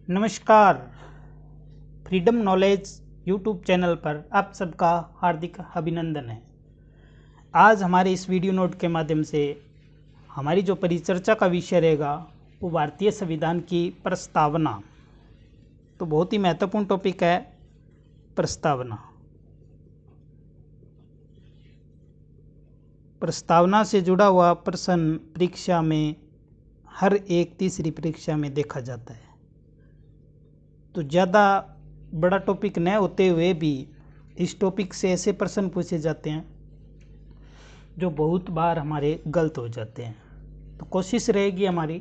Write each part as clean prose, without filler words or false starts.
नमस्कार। Freedom knowledge YouTube channel पर आप सबका हार्दिक अभिनंदन है। आज हमारे इस वीडियो नोट के माध्यम से हमारी जो परिचर्चा का विषय रहेगा वो भारतीय संविधान की प्रस्तावना। तो बहुत ही महत्वपूर्ण टॉपिक है प्रस्तावना। प्रस्तावना से जुड़ा हुआ प्रश्न परीक्षा में हर एक तीसरी परीक्षा में देखा जाता है। तो ज़्यादा बड़ा टॉपिक न होते हुए भी इस टॉपिक से ऐसे प्रश्न पूछे जाते हैं जो बहुत बार हमारे गलत हो जाते हैं। तो कोशिश रहेगी हमारी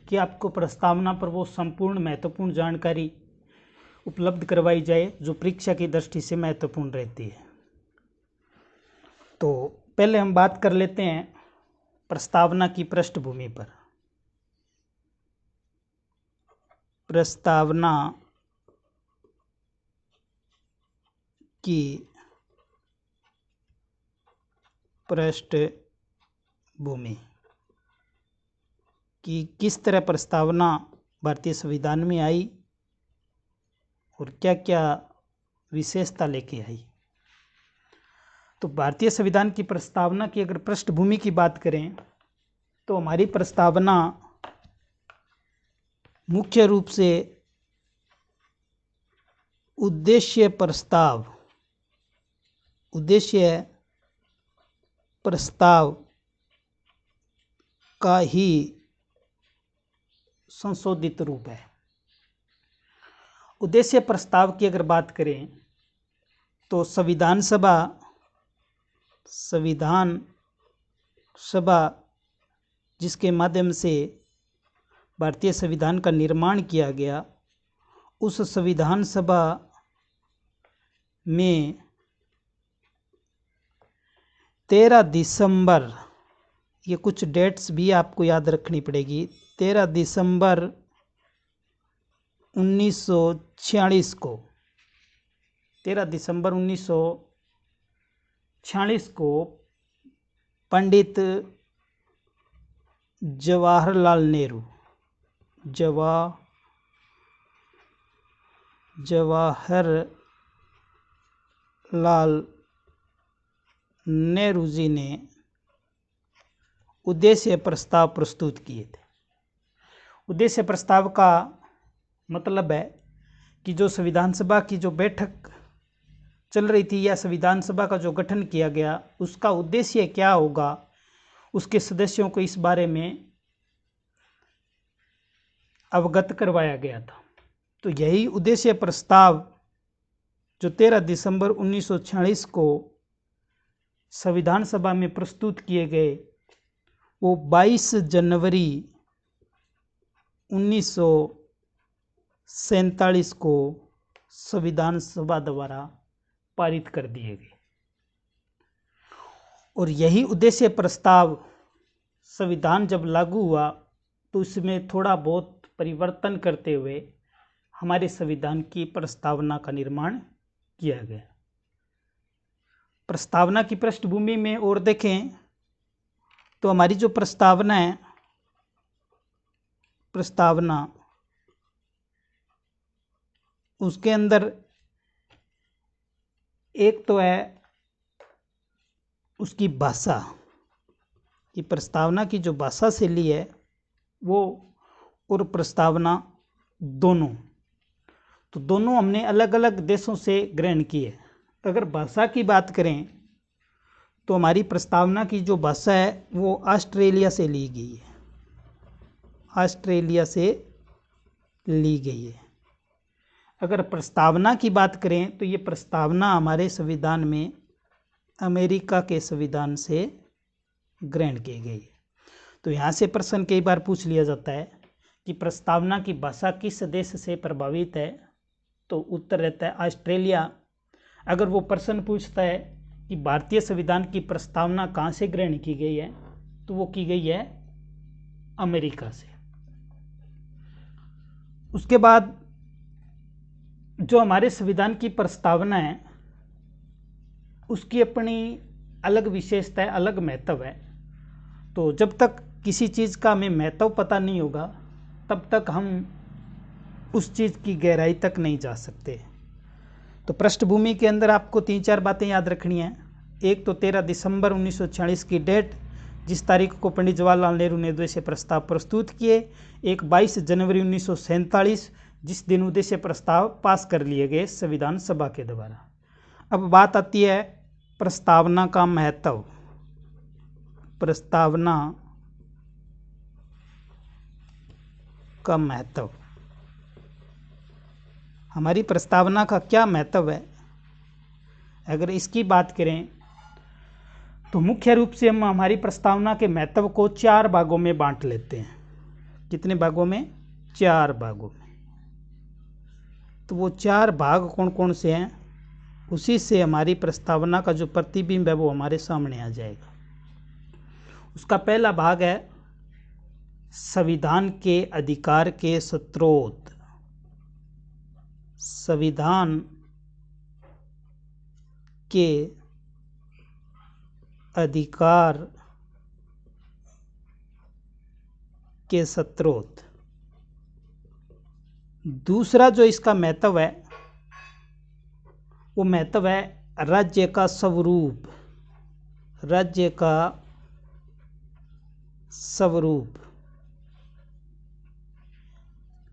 कि आपको प्रस्तावना पर वो संपूर्ण महत्वपूर्ण जानकारी उपलब्ध करवाई जाए जो परीक्षा की दृष्टि से महत्वपूर्ण रहती है। तो पहले हम बात कर लेते हैं प्रस्तावना की पृष्ठभूमि पर। प्रस्तावना की पृष्ठभूमि कि किस तरह प्रस्तावना भारतीय संविधान में आई और क्या क्या विशेषता लेके आई। तो भारतीय संविधान की प्रस्तावना की अगर पृष्ठभूमि की बात करें तो हमारी प्रस्तावना मुख्य रूप से उद्देश्य प्रस्ताव का ही संशोधित रूप है। उद्देश्य प्रस्ताव की अगर बात करें तो संविधान सभा जिसके माध्यम से भारतीय संविधान का निर्माण किया गया, उस संविधान सभा में 13 दिसंबर, ये कुछ डेट्स भी आपको याद रखनी पड़ेगी, 13 दिसंबर 1946 को 13 दिसंबर 1946 को पंडित जवाहरलाल नेहरू जी ने उद्देश्य प्रस्ताव प्रस्तुत किए थे। उद्देश्य प्रस्ताव का मतलब है कि जो संविधान सभा की जो बैठक चल रही थी या संविधान सभा का जो गठन किया गया उसका उद्देश्य क्या होगा, उसके सदस्यों को इस बारे में अवगत करवाया गया था। तो यही उद्देश्य प्रस्ताव जो 13 दिसंबर 1946 को संविधान सभा में प्रस्तुत किए गए वो 22 जनवरी 1947 को संविधान सभा द्वारा पारित कर दिए गए। और यही उद्देश्य प्रस्ताव संविधान जब लागू हुआ तो उसमें थोड़ा बहुत परिवर्तन करते हुए हमारे संविधान की प्रस्तावना का निर्माण किया गया। प्रस्तावना की पृष्ठभूमि में और देखें तो हमारी जो प्रस्तावना है, प्रस्तावना उसके अंदर एक तो है उसकी भाषा कि प्रस्तावना की जो भाषा शैली है वो और प्रस्तावना दोनों हमने अलग अलग देशों से ग्रहण की है। अगर भाषा की बात करें तो हमारी प्रस्तावना की जो भाषा है वो ऑस्ट्रेलिया से ली गई है। अगर प्रस्तावना की बात करें तो ये प्रस्तावना हमारे संविधान में अमेरिका के संविधान से ग्रहण की गई है। तो यहाँ से प्रश्न कई बार पूछ लिया जाता है कि प्रस्तावना की भाषा किस देश से प्रभावित है, तो उत्तर रहता है ऑस्ट्रेलिया। अगर वो प्रश्न पूछता है कि भारतीय संविधान की प्रस्तावना कहाँ से ग्रहण की गई है, तो वो की गई है अमेरिका से। उसके बाद जो हमारे संविधान की प्रस्तावना है उसकी अपनी अलग विशेषता है, अलग महत्व है। तो जब तक किसी चीज़ का हमें महत्व पता नहीं होगा तब तक हम उस चीज़ की गहराई तक नहीं जा सकते। तो पृष्ठभूमि के अंदर आपको 3-4 बातें याद रखनी हैं। एक तो 13 दिसंबर 1946 की डेट, जिस तारीख को पंडित जवाहरलाल नेहरू ने उद्देश्य प्रस्ताव प्रस्तुत किए। एक 22 जनवरी 1947, जिस दिन उद्देश्य प्रस्ताव पास कर लिए गए संविधान सभा के द्वारा। अब बात आती है प्रस्तावना का महत्व। प्रस्तावना का महत्व, हमारी प्रस्तावना का क्या महत्व है, अगर इसकी बात करें तो मुख्य रूप से हम हमारी प्रस्तावना के महत्व को 4 भागों में बांट लेते हैं। कितने भागों में? 4 भागों में। तो वो 4 भाग कौन कौन से हैं, उसी से हमारी प्रस्तावना का जो प्रतिबिंब है वो हमारे सामने आ जाएगा। उसका पहला भाग है संविधान के अधिकार के स्रोत। संविधान के अधिकार के स्रोत। दूसरा जो इसका महत्व है वो महत्व है राज्य का स्वरूप। राज्य का स्वरूप।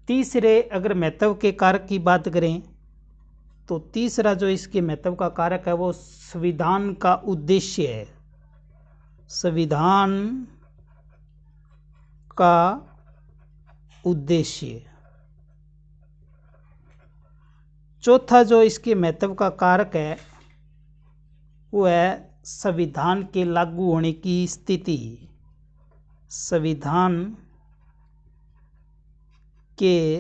तीसरे अगर महत्व के कारक की बात करें तो तीसरा जो इसके महत्व का कारक है वो संविधान का उद्देश्य है। संविधान का उद्देश्य। चौथा जो इसके महत्व का कारक है वो है संविधान के लागू होने की स्थिति। संविधान के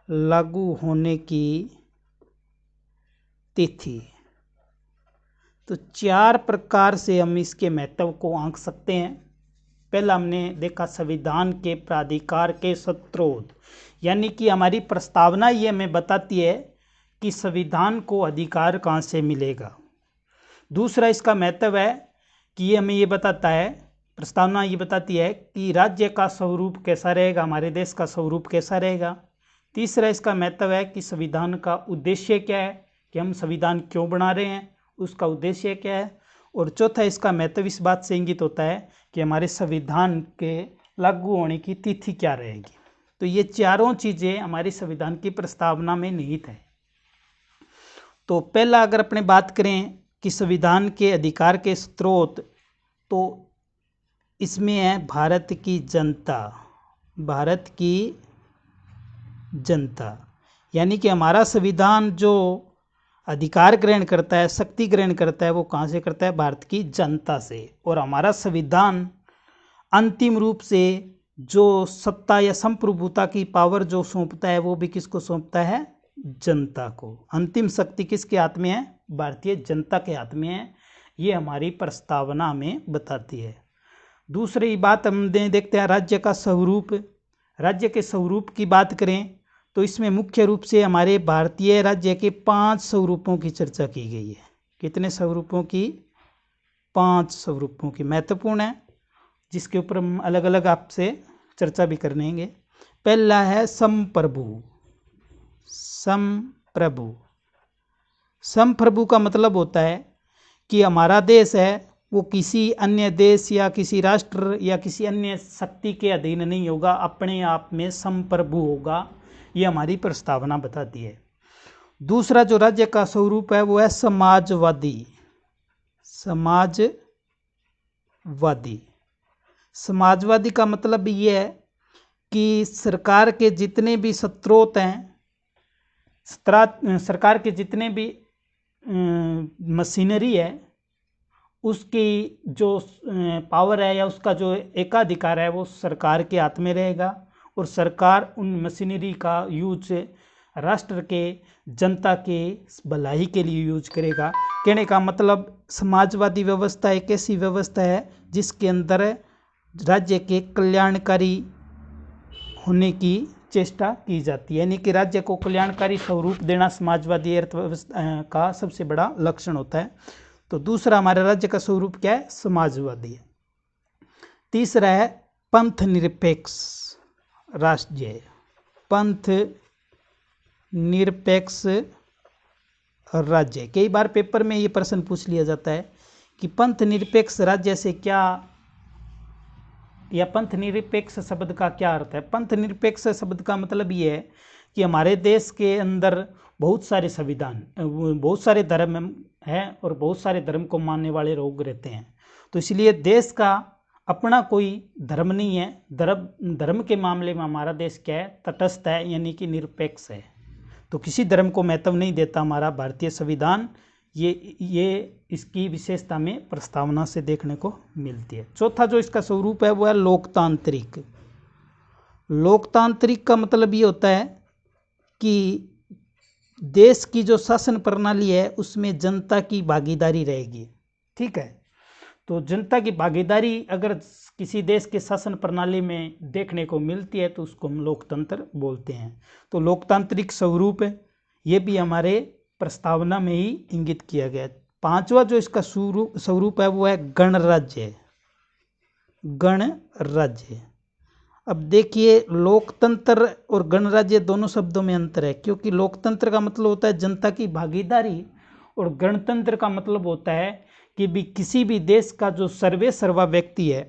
लागू होने की तिथि। तो 4 प्रकार से हम इसके महत्व को आंक सकते हैं। पहला हमने देखा संविधान के प्राधिकार के स्रोत, यानी कि हमारी प्रस्तावना ये हमें बताती है कि संविधान को अधिकार कहाँ से मिलेगा। दूसरा इसका महत्व है कि ये हमें ये बताता है, प्रस्तावना ये बताती है कि राज्य का स्वरूप कैसा रहेगा, हमारे देश का स्वरूप कैसा रहेगा। तीसरा इसका महत्व है कि संविधान का उद्देश्य क्या है, कि हम संविधान क्यों बना रहे हैं, उसका उद्देश्य क्या है। और चौथा इसका महत्व इस बात से इंगित होता है कि हमारे संविधान के लागू होने की तिथि क्या रहेगी। तो ये चारों चीज़ें हमारी संविधान की प्रस्तावना में निहित है। तो पहला अगर अपने बात करें कि संविधान के अधिकार के स्रोत, तो इसमें है भारत की जनता। भारत की जनता, यानी कि हमारा संविधान जो अधिकार ग्रहण करता है, शक्ति ग्रहण करता है, वो कहाँ से करता है? भारत की जनता से। और हमारा संविधान अंतिम रूप से जो सत्ता या संप्रभुता की पावर जो सौंपता है वो भी किसको सौंपता है? जनता को। अंतिम शक्ति किसके हाथ में है? भारतीय जनता के हाथ में है। ये हमारी प्रस्तावना में बताती है। दूसरी बात हम देखते हैं राज्य का स्वरूप। राज्य के स्वरूप की बात करें तो इसमें मुख्य रूप से हमारे भारतीय राज्य के 5 स्वरूपों की चर्चा की गई है। कितने स्वरूपों की? 5 स्वरूपों की। महत्वपूर्ण है, जिसके ऊपर हम अलग अलग आपसे चर्चा भी करेंगे। पहला है संप्रभु। संप्रभु। संप्रभु का मतलब होता है कि हमारा देश है वो किसी अन्य देश या किसी राष्ट्र या किसी अन्य शक्ति के अधीन नहीं होगा, अपने आप में संप्रभु होगा। ये हमारी प्रस्तावना बताती है। दूसरा जो राज्य का स्वरूप है वो है समाजवादी। समाजवादी। समाजवादी का मतलब ये है कि सरकार के जितने भी स्रोत हैं, सरकार के जितने भी मशीनरी है, उसकी जो पावर है या उसका जो एकाधिकार है वो सरकार के हाथ में रहेगा। और सरकार उन मशीनरी का यूज राष्ट्र के जनता के भलाई के लिए यूज करेगा। कहने का मतलब समाजवादी व्यवस्था एक ऐसी व्यवस्था है जिसके अंदर राज्य के कल्याणकारी होने की चेष्टा की जाती है, यानी कि राज्य को कल्याणकारी स्वरूप देना समाजवादी अर्थव्यवस्था का सबसे बड़ा लक्षण होता है। तो दूसरा हमारे राज्य का स्वरूप क्या है? समाजवादी है। तीसरा है पंथ निरपेक्ष राज्य। पंथ निरपेक्ष राज्य। कई बार पेपर में ये प्रश्न पूछ लिया जाता है कि पंथ निरपेक्ष राज्य से क्या, या पंथ निरपेक्ष शब्द का क्या अर्थ है। पंथ निरपेक्ष शब्द का मतलब ये है कि हमारे देश के अंदर बहुत सारे संविधान, बहुत सारे धर्म हैं और बहुत सारे धर्म को मानने वाले लोग रहते हैं। तो इसलिए देश का अपना कोई धर्म नहीं है। धर्म के मामले में हमारा देश क्या है, तटस्थ है, यानी कि निरपेक्ष है। तो किसी धर्म को महत्व नहीं देता हमारा भारतीय संविधान। ये इसकी विशेषता में प्रस्तावना से देखने को मिलती है। चौथा जो इसका स्वरूप है वो है लोकतांत्रिक। लोकतांत्रिक का मतलब ये होता है कि देश की जो शासन प्रणाली है उसमें जनता की भागीदारी रहेगी। ठीक है, तो जनता की भागीदारी अगर किसी देश के शासन प्रणाली में देखने को मिलती है तो उसको हम लोकतंत्र बोलते हैं। तो लोकतांत्रिक स्वरूप है, ये भी हमारे प्रस्तावना में ही इंगित किया गया है। पांचवा जो इसका स्वरूप है वो है गणराज्य। गणराज्य। अब देखिए, लोकतंत्र और गणराज्य दोनों शब्दों में अंतर है, क्योंकि लोकतंत्र का मतलब होता है जनता की भागीदारी और गणतंत्र का मतलब होता है कि भी किसी भी देश का जो सर्वे सर्वा व्यक्ति है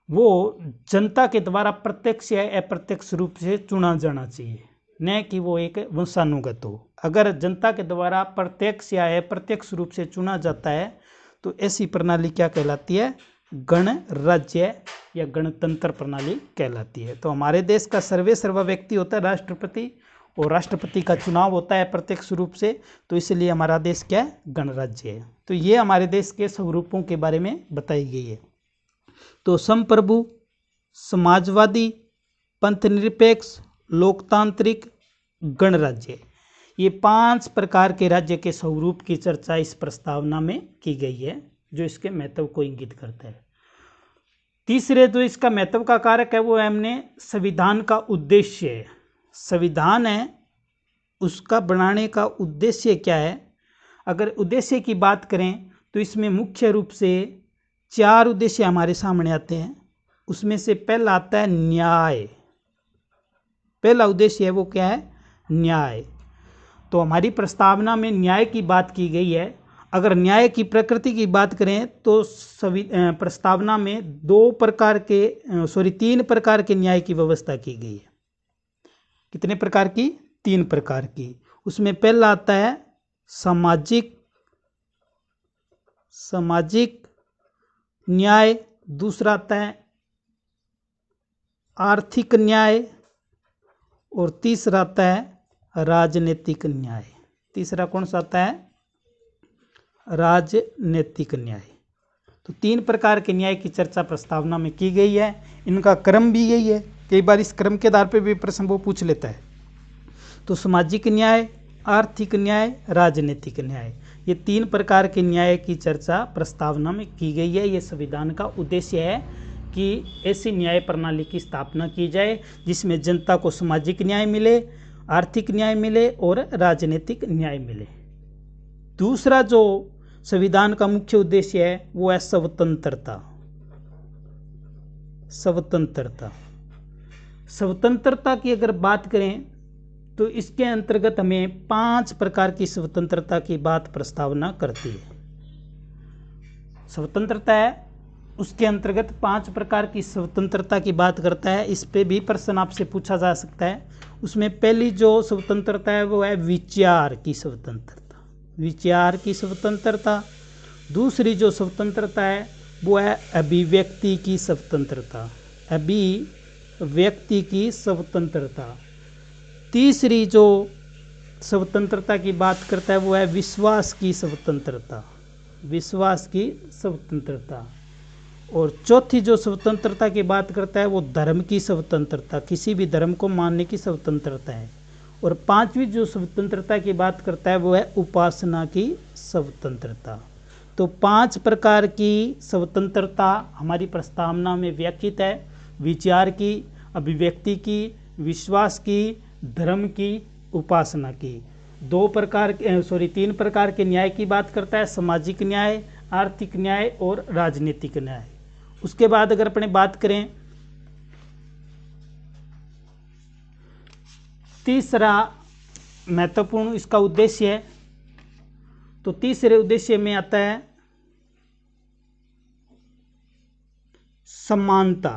वो जनता के द्वारा प्रत्यक्ष या अप्रत्यक्ष रूप से चुना जाना चाहिए, न कि वो एक वंशानुगत हो। अगर जनता के द्वारा प्रत्यक्ष या अप्रत्यक्ष रूप से चुना जाता है तो ऐसी प्रणाली क्या कहलाती है, गणराज्य या गणतंत्र प्रणाली कहलाती है। तो हमारे देश का सर्वे सर्वा व्यक्ति होता है राष्ट्रपति, और राष्ट्रपति का चुनाव होता है प्रत्यक्ष रूप से, तो इसलिए हमारा देश क्या है, गणराज्य है। तो ये हमारे देश के स्वरूपों के बारे में बताई गई है। तो संप्रभु, समाजवादी, पंथ निरपेक्ष, लोकतांत्रिक, गणराज्य, ये 5 प्रकार के राज्य के स्वरूप की चर्चा इस प्रस्तावना में की गई है, जो इसके महत्व को इंगित करता है। तीसरे जो इसका महत्व का कारक है वो है हमने संविधान का उद्देश्य। संविधान है, उसका बनाने का उद्देश्य क्या है। अगर उद्देश्य की बात करें तो इसमें मुख्य रूप से 4 उद्देश्य हमारे सामने आते हैं। उसमें से पहला आता है न्याय। पहला उद्देश्य है वो क्या है, न्याय। तो हमारी प्रस्तावना में न्याय की बात की गई है। अगर न्याय की प्रकृति की बात करें तो प्रस्तावना में 3 प्रकार के न्याय की व्यवस्था की गई है। कितने प्रकार की, 3 प्रकार की। उसमें पहला आता है सामाजिक न्याय, दूसरा आता है आर्थिक न्याय, और तीसरा आता है राजनीतिक न्याय। तीसरा कौन सा आता है, राजनीतिक न्याय। तो 3 प्रकार के न्याय की चर्चा प्रस्तावना में की गई है। इनका क्रम भी यही है, कई बार इस क्रम के आधार पर भी प्रश्न वो पूछ लेता है। तो सामाजिक न्याय, आर्थिक न्याय, राजनीतिक न्याय, ये 3 प्रकार के न्याय की चर्चा प्रस्तावना में की गई है। ये संविधान का उद्देश्य है कि ऐसी न्याय प्रणाली की स्थापना की जाए जिसमें जनता को सामाजिक न्याय मिले, आर्थिक न्याय मिले और राजनीतिक न्याय मिले। दूसरा जो संविधान का मुख्य उद्देश्य है वो है स्वतंत्रता। स्वतंत्रता की अगर बात करें तो इसके अंतर्गत हमें 5 प्रकार की स्वतंत्रता की बात प्रस्तावना करती है। स्वतंत्रता है, उसके अंतर्गत 5 प्रकार की स्वतंत्रता की बात करता है। इस पे भी प्रश्न आपसे पूछा जा सकता है। उसमें पहली जो स्वतंत्रता है वो है विचार की स्वतंत्रता। दूसरी जो स्वतंत्रता है वो है अभिव्यक्ति की स्वतंत्रता। तीसरी जो स्वतंत्रता की बात करता है वो है विश्वास की स्वतंत्रता। और चौथी जो स्वतंत्रता की बात करता है वो धर्म की स्वतंत्रता, किसी भी धर्म को मानने की स्वतंत्रता है। और 5वीं जो स्वतंत्रता की बात करता है वो है उपासना की स्वतंत्रता। तो 5 प्रकार की स्वतंत्रता हमारी प्रस्तावना में व्याख्यित है। विचार की, अभिव्यक्ति की, विश्वास की, धर्म की, उपासना की। 3 प्रकार के न्याय की बात करता है, सामाजिक न्याय, आर्थिक न्याय और राजनीतिक न्याय। उसके बाद अगर अपने बात करें तीसरा महत्वपूर्ण इसका उद्देश्य है, तो तीसरे उद्देश्य में आता है समानता।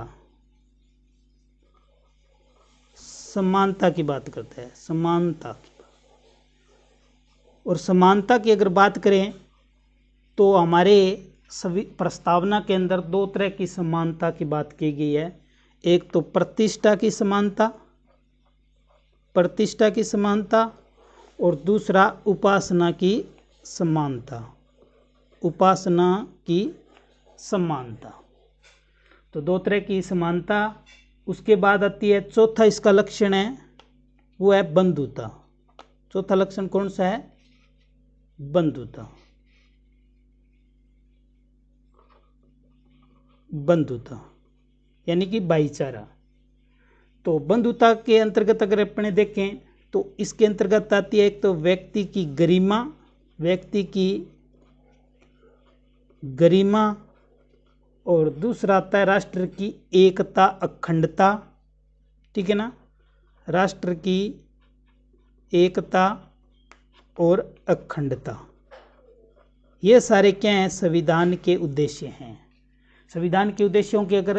समानता की बात करते हैं, समानता की बात। और समानता की अगर बात करें तो हमारे सभी प्रस्तावना के अंदर दो तरह की समानता की बात की गई है। एक तो प्रतिष्ठा की समानता, प्रतिष्ठा की समानता, और दूसरा उपासना की समानता, उपासना की समानता। तो दो तरह की समानता। उसके बाद आती है चौथा इसका लक्षण है, वो है बंधुता। चौथा लक्षण कौन सा है? बंधुता। बंधुता यानी कि भाईचारा। तो बंधुता के अंतर्गत अगर अपने देखें तो इसके अंतर्गत आती है एक तो व्यक्ति की गरिमा, व्यक्ति की गरिमा, और दूसरा आता है राष्ट्र की एकता, अखंडता। ठीक है ना, राष्ट्र की एकता और अखंडता, ये सारे क्या हैं? संविधान के उद्देश्य हैं। संविधान के उद्देश्यों की अगर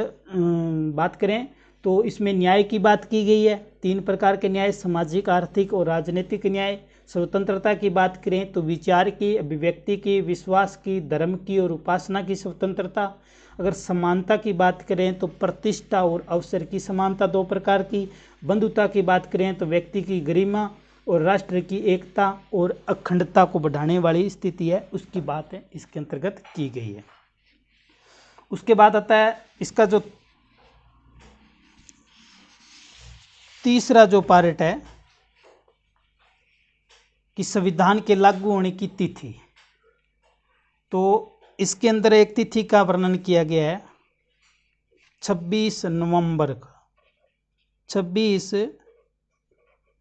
बात करें तो इसमें न्याय की बात की गई है, 3 प्रकार के न्याय, सामाजिक, आर्थिक और राजनीतिक न्याय। स्वतंत्रता की बात करें तो विचार की, अभिव्यक्ति की, विश्वास की, धर्म की और उपासना की स्वतंत्रता। अगर समानता की बात करें तो प्रतिष्ठा और अवसर की समानता 2 प्रकार की। बंधुता की बात करें तो व्यक्ति की गरिमा और राष्ट्र की एकता और अखंडता को बढ़ाने वाली स्थिति है, उसकी बात है इसके अंतर्गत की गई है। उसके बाद आता है इसका जो तीसरा जो पार्ट है कि संविधान के लागू होने की तिथि। तो इसके अंदर एक तिथि का वर्णन किया गया है 26 नवंबर का, 26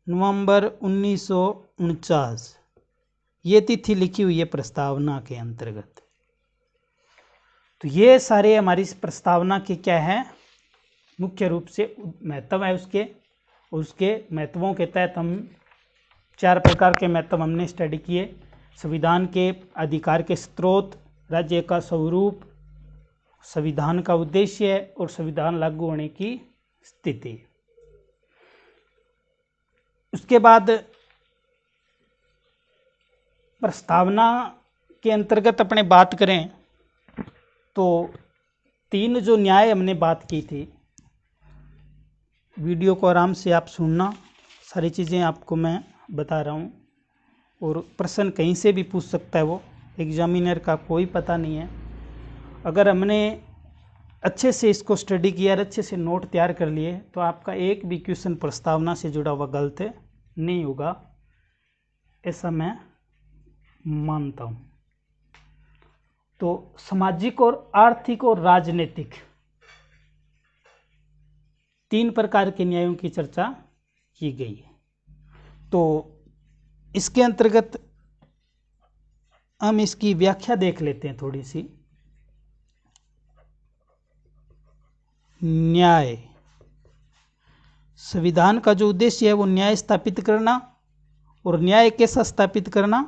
नवंबर 1949, ये तिथि लिखी हुई है प्रस्तावना के अंतर्गत। तो ये सारे हमारी इस प्रस्तावना के क्या है? मुख्य रूप से महत्व है उसके महत्वों के तहत हम 4 प्रकार के महत्व हमने स्टडी किए। संविधान के अधिकार के स्रोत, राज्य का स्वरूप, संविधान का उद्देश्य और संविधान लागू होने की स्थिति। उसके बाद प्रस्तावना के अंतर्गत अपने बात करें तो 3 जो न्याय हमने बात की थी, वीडियो को आराम से आप सुनना, सारी चीज़ें आपको मैं बता रहा हूँ। और प्रश्न कहीं से भी पूछ सकता है, वो एग्जामिनर का कोई पता नहीं है। अगर हमने अच्छे से इसको स्टडी किया और अच्छे से नोट तैयार कर लिए तो आपका एक भी क्वेश्चन प्रस्तावना से जुड़ा हुआ गलत नहीं होगा, ऐसा मैं मानता हूँ। तो सामाजिक और आर्थिक और राजनीतिक 3 प्रकार के न्यायों की चर्चा की गई है। तो इसके अंतर्गत हम इसकी व्याख्या देख लेते हैं थोड़ी सी। न्याय, संविधान का जो उद्देश्य है वो न्याय स्थापित करना, और न्याय कैसा स्थापित करना?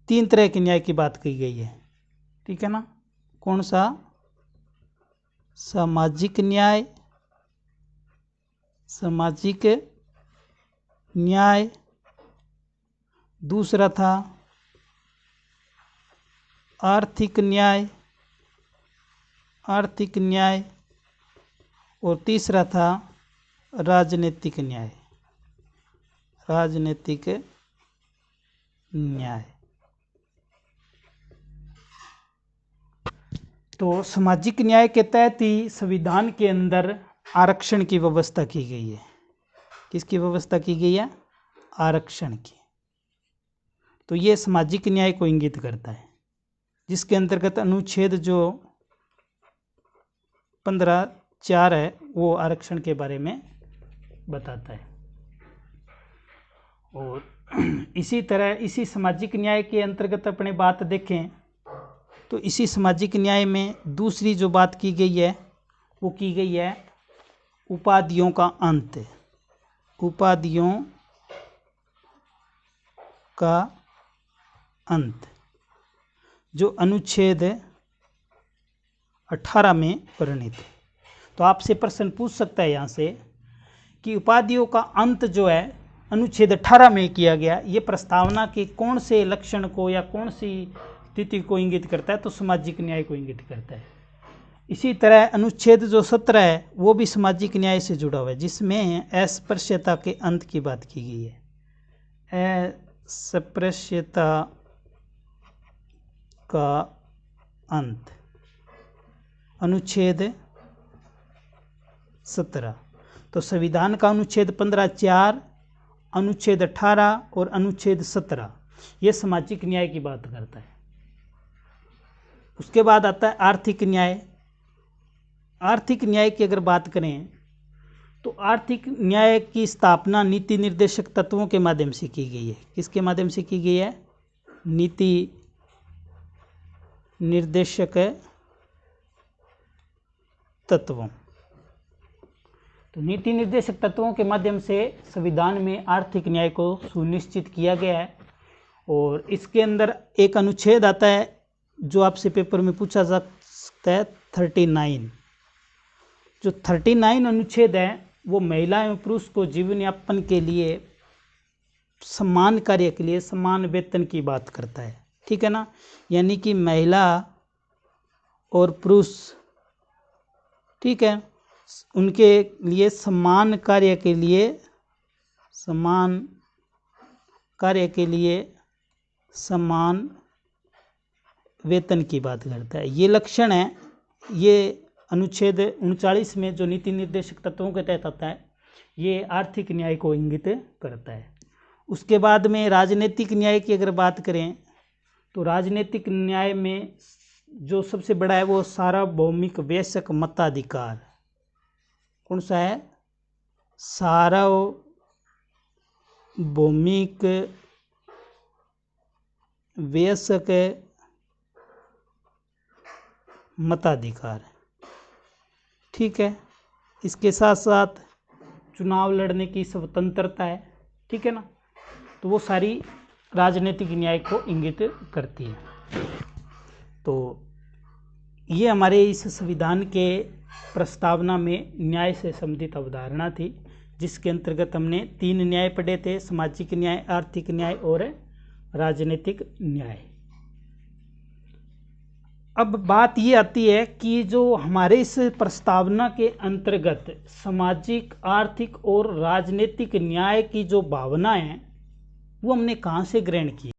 3 तरह के न्याय की बात की गई है। ठीक है ना, कौन सा? सामाजिक न्याय, सामाजिक न्याय, दूसरा था आर्थिक न्याय, आर्थिक न्याय, और तीसरा था राजनीतिक न्याय, राजनीतिक न्याय। तो सामाजिक न्याय के तहत ही संविधान के अंदर आरक्षण की व्यवस्था की गई है। किसकी व्यवस्था की गई है? आरक्षण की। तो ये सामाजिक न्याय को इंगित करता है, जिसके अंतर्गत अनुच्छेद जो 15(4) है वो आरक्षण के बारे में बताता है। और इसी तरह इसी सामाजिक न्याय के अंतर्गत अपने बात देखें तो इसी सामाजिक न्याय में दूसरी जो बात की गई है वो की गई है उपाधियों का अंत। उपाधियों का अंत, जो अनुच्छेद 18 में वर्णित है। तो आपसे प्रश्न पूछ सकता है यहाँ से कि उपाधियों का अंत जो है अनुच्छेद 18 में किया गया, ये प्रस्तावना के कौन से लक्षण को या कौन सी स्थिति को इंगित करता है? तो सामाजिक न्याय को इंगित करता है। इसी तरह अनुच्छेद जो 17 है वो भी सामाजिक न्याय से जुड़ा हुआ है, जिसमें अस्पृश्यता के अंत की बात की गई है। अस्पृश्यता का अंत, अनुच्छेद 17। तो संविधान का अनुच्छेद 15(4), अनुच्छेद 18 और अनुच्छेद 17 ये सामाजिक न्याय की बात करता है। उसके बाद आता है आर्थिक न्याय। आर्थिक न्याय की अगर बात करें तो आर्थिक न्याय की स्थापना नीति निर्देशक तत्वों के माध्यम से की गई है। किसके माध्यम से की गई है? नीति निर्देशक तत्वों। तो नीति निर्देशक तत्वों के माध्यम से संविधान में आर्थिक न्याय को सुनिश्चित किया गया है। और इसके अंदर एक अनुच्छेद आता है जो आपसे पेपर में पूछा जा सकता है, 39। जो 39 अनुच्छेद है वो महिला एवं पुरुष को जीवन यापन के लिए समान कार्य के लिए समान वेतन की बात करता है। ठीक है ना, यानी कि महिला और पुरुष, ठीक है, उनके लिए समान कार्य के लिए समान वेतन की बात करता है। ये लक्षण है, ये अनुच्छेद 39 में जो नीति निर्देशक तत्वों के तहत आता है, ये आर्थिक न्याय को इंगित करता है। उसके बाद में राजनीतिक न्याय की अगर बात करें तो राजनीतिक न्याय में जो सबसे बड़ा है वो सार्वभौमिक वयस्क मताधिकार। कौन सा है? सार्वभौमिक वयस्क मताधिकार। ठीक है, इसके साथ साथ चुनाव लड़ने की स्वतंत्रता है। ठीक है ना, तो वो सारी राजनीतिक न्याय को इंगित करती है। तो ये हमारे इस संविधान के प्रस्तावना में न्याय से संबंधित अवधारणा थी, जिसके अंतर्गत हमने 3 न्याय पढ़े थे: सामाजिक न्याय, आर्थिक न्याय और राजनीतिक न्याय। अब बात ये आती है कि जो हमारे इस प्रस्तावना के अंतर्गत सामाजिक, आर्थिक और राजनीतिक न्याय की जो भावना है वो हमने कहाँ से ग्रहण की।